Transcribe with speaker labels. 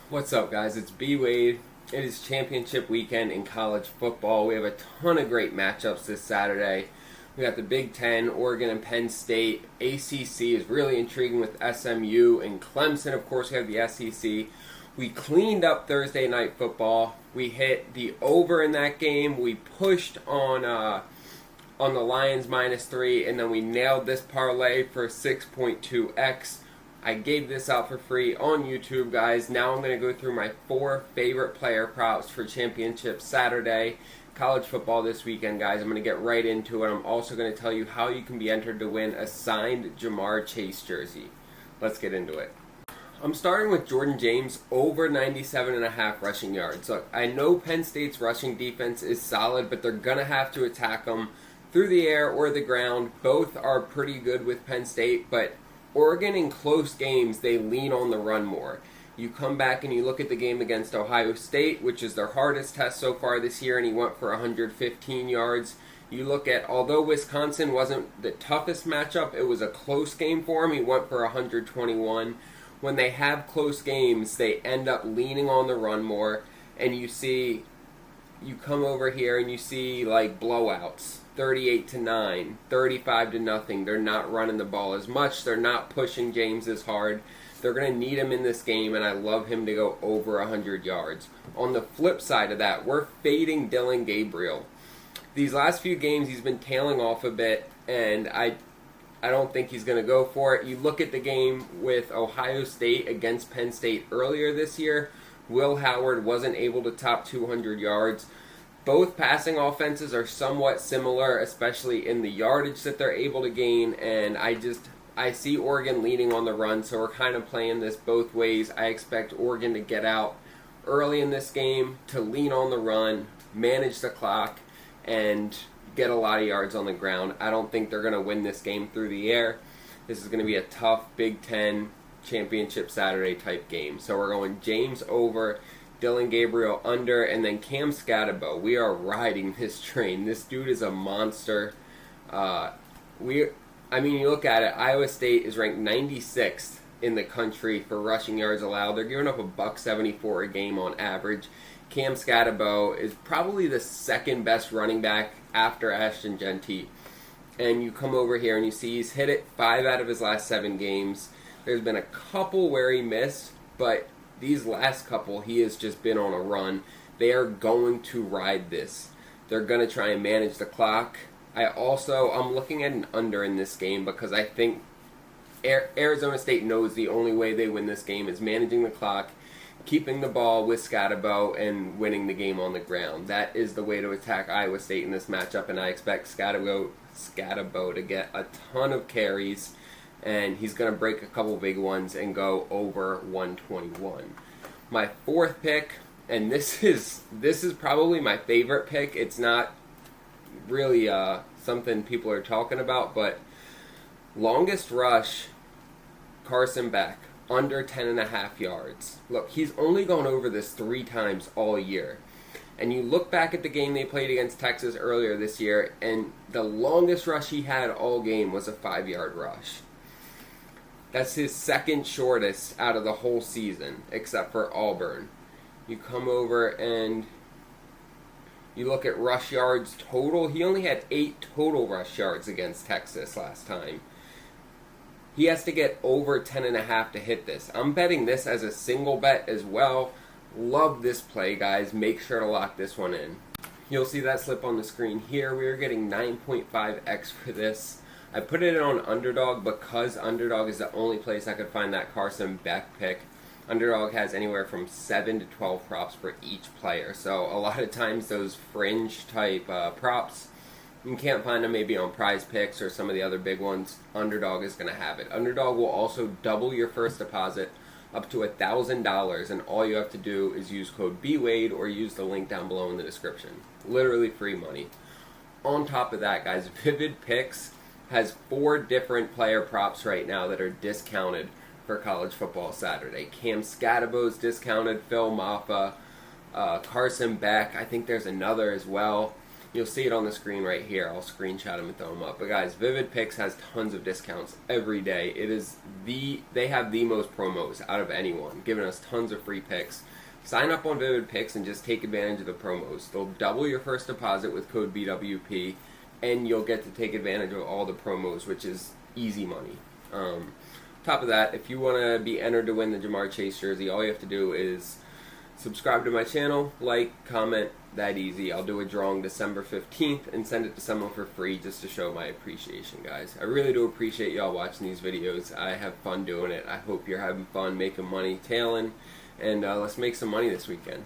Speaker 1: What's up, guys? It's B Wade. It is championship weekend in college football. We have a ton of great matchups this Saturday. We got the Big Ten, Oregon and Penn State. ACC is really intriguing with SMU and Clemson. Of course, we have the SEC. We cleaned up Thursday night football. We hit the over in that game. We pushed on the Lions -3, and then we nailed this parlay for 6.2x. I gave this out for free on YouTube, guys. Now I'm going to go through my 4 favorite player props for Championship Saturday. College football this weekend, guys. I'm going to get right into it. I'm also going to tell you how you can be entered to win a signed Jamar Chase jersey. Let's get into it. I'm starting with Jordan James over 97.5 rushing yards. Look, I know Penn State's rushing defense is solid, but they're going to have to attack them through the air or the ground. Both are pretty good with Penn State, but Oregon in close games, they lean on the run more. You come back and you look at the game against Ohio State, which is their hardest test so far this year, and he went for 115 yards. You look at, although Wisconsin wasn't the toughest matchup, it was a close game for him. He went for 121. When they have close games, they end up leaning on the run more, and you come over here and you see like blowouts. 38-9, 35-0. They're not running the ball as much. They're not pushing James as hard. They're going to need him in this game, and I love him to go over 100 yards. On the flip side of that, we're fading Dillon Gabriel. These last few games, he's been tailing off a bit, and I don't think he's going to go for it. You look at the game with Ohio State against Penn State earlier this year, Will Howard wasn't able to top 200 yards. Both passing offenses are somewhat similar, especially in the yardage that they're able to gain, and I see Oregon leaning on the run, so we're kind of playing this both ways. I expect Oregon to get out early in this game, to lean on the run, manage the clock, and get a lot of yards on the ground. I don't think they're going to win this game through the air. This is going to be a tough Big Ten championship Saturday type game. So we're going James over, Dillon Gabriel under, and then Cam Scatterbo. We are riding this train. This dude is a monster. You look at it, Iowa State is ranked 96th in the country for rushing yards allowed. They're giving up $174 a game on average. Cam Scatterbo is probably the second best running back after Ashton Genty. And you come over here and you see he's hit it 5 out of his last 7 games. There's been a couple where he missed, but these last couple, he has just been on a run. They are going to ride this. They're going to try and manage the clock. I'm looking at an under in this game because I think Arizona State knows the only way they win this game is managing the clock, keeping the ball with Scatterbo, and winning the game on the ground. That is the way to attack Iowa State in this matchup, and I expect Scatterbo to get a ton of carries, and he's going to break a couple big ones and go over 121. My 4th pick, and this is probably my favorite pick. It's not really something people are talking about, but longest rush, Carson Beck, under 10.5 yards. Look, he's only gone over this 3 times all year. And you look back at the game they played against Texas earlier this year, and the longest rush he had all game was a 5-yard rush. That's his second shortest out of the whole season, except for Auburn. You come over and you look at rush yards total. He only had 8 total rush yards against Texas last time. He has to get over 10.5 to hit this. I'm betting this as a single bet as well. Love this play, guys. Make sure to lock this one in. You'll see that slip on the screen here. We are getting 9.5x for this. I put it on Underdog because Underdog is the only place I could find that Carson Beck pick. Underdog has anywhere from 7 to 12 props for each player. So a lot of times those fringe type props, you can't find them maybe on PrizePicks or some of the other big ones. Underdog is going to have it. Underdog will also double your first deposit up to $1,000, and all you have to do is use code BWADE or use the link down below in the description. Literally free money. On top of that, guys, Vivid Picks has 4 different player props right now that are discounted for college football Saturday. Cam Scatterbo's discounted, Phil Maffa, Carson Beck. I think there's another as well. You'll see it on the screen right here. I'll screenshot them and throw them up. But guys, PrizePicks has tons of discounts every day. They have the most promos out of anyone, giving us tons of free picks. Sign up on PrizePicks and just take advantage of the promos. They'll double your first deposit with code BWP, and you'll get to take advantage of all the promos, which is easy money. Top of that, if you want to be entered to win the Jamar Chase jersey, all you have to do is subscribe to my channel, like, comment, that easy. I'll do a drawing December 15th and send it to someone for free just to show my appreciation, guys. I really do appreciate y'all watching these videos. I have fun doing it. I hope you're having fun making money tailing, and let's make some money this weekend.